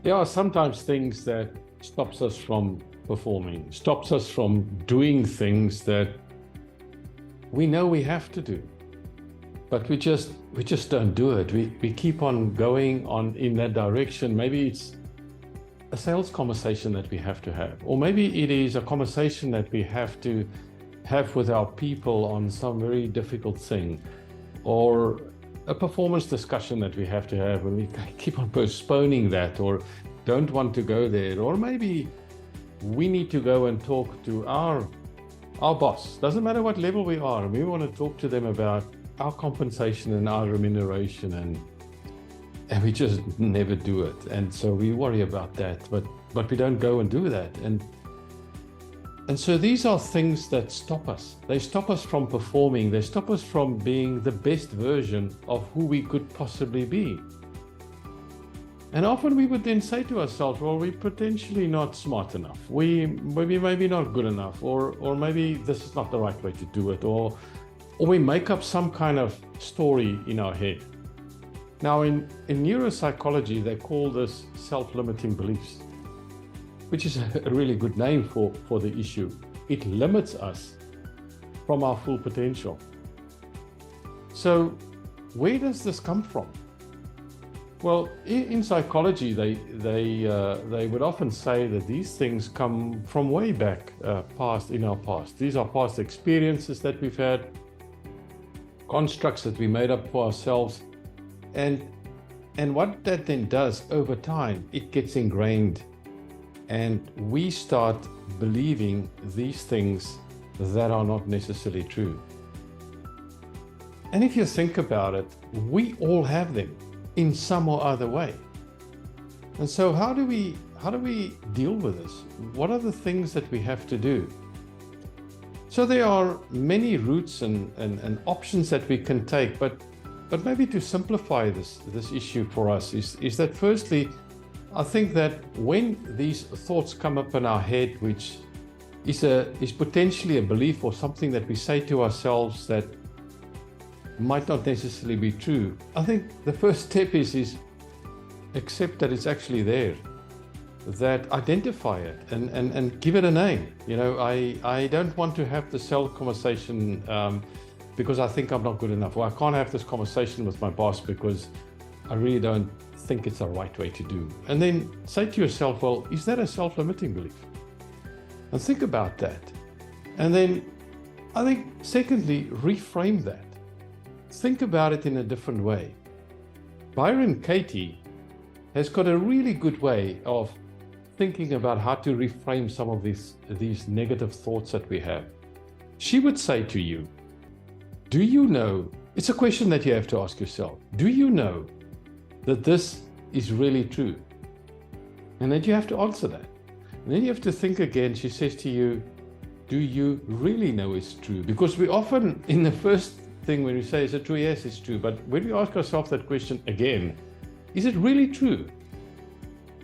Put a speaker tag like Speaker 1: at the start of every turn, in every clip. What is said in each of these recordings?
Speaker 1: There are sometimes things that stops us from performing, stops us from doing things that we know we have to do, but we just don't do it. We keep on going on in that direction. Maybe it's a sales conversation that we have to have, or maybe it is a conversation that we have to have with our people on some very difficult thing, or a performance discussion that we have to have, and we keep on postponing that or don't want to go there. Or maybe we need to go and talk to our boss. Doesn't matter what level we are, we want to talk to them about our compensation and our remuneration, and we just never do it. And so we worry about that, but we don't go and do that. And so these are things that stop us. They stop us from performing. They stop us from being the best version of who we could possibly be. And often we would then say to ourselves, well, we're potentially not smart enough. We maybe not good enough, or maybe this is not the right way to do it, or we make up some kind of story in our head. Now, in neuropsychology, they call this self-limiting beliefs, which is a really good name for the issue. It limits us from our full potential. So where does this come from? Well, in psychology, they would often say that these things come from way back in our past. These are past experiences that we've had, constructs that we made up for ourselves, and what that then does over time, it gets ingrained. And we start believing these things that are not necessarily true. And if you think about it, we all have them in some or other way. And so how do we deal with this? What are the things that we have to do? So there are many routes and options that we can take, but maybe to simplify this issue for us is that firstly, I think that when these thoughts come up in our head, which is potentially a belief or something that we say to ourselves that might not necessarily be true, I think the first step is accept that it's actually there, that identify it and give it a name. You know, I don't want to have the self conversation because I think I'm not good enough, or I can't have this conversation with my boss because I really don't think it's the right way to do. And then say to yourself, well, is that a self-limiting belief? And think about that. And then I think secondly, reframe that. Think about it in a different way. Byron Katie has got a really good way of thinking about how to reframe some of these negative thoughts that we have. She would say to you, do you know, it's a question that you have to ask yourself, do you know that this is really true? And then you have to answer that. And then you have to think again. She says to you, do you really know it's true? Because we often, in the first thing when we say, is it true? Yes, it's true. But when we ask ourselves that question again, is it really true?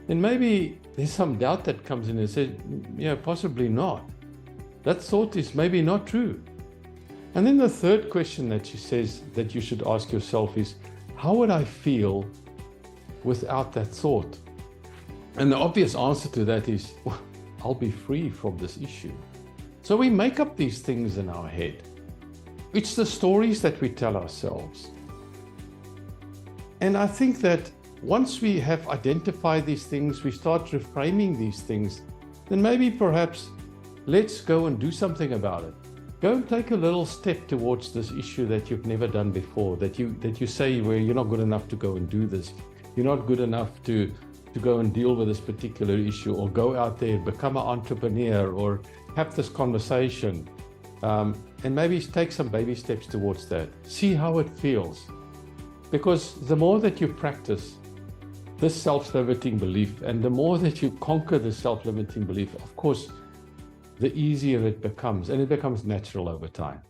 Speaker 1: Then maybe there's some doubt that comes in and says, yeah, possibly not. That thought is maybe not true. And then the third question that she says that you should ask yourself is, how would I feel without that thought? And the obvious answer to that is, well, I'll be free from this issue. So we make up these things in our head. It's the stories that we tell ourselves. And I think that once we have identified these things, we start reframing these things, then maybe perhaps let's go and do something about it. Go and take a little step towards this issue that you've never done before, that you say where you're not good enough to go and do this. You're not good enough to go and deal with this particular issue, or go out there, become an entrepreneur, or have this conversation. And maybe take some baby steps towards that. See how it feels. Because the more that you practice this self-limiting belief, and the more that you conquer the self-limiting belief, of course, the easier it becomes, and it becomes natural over time.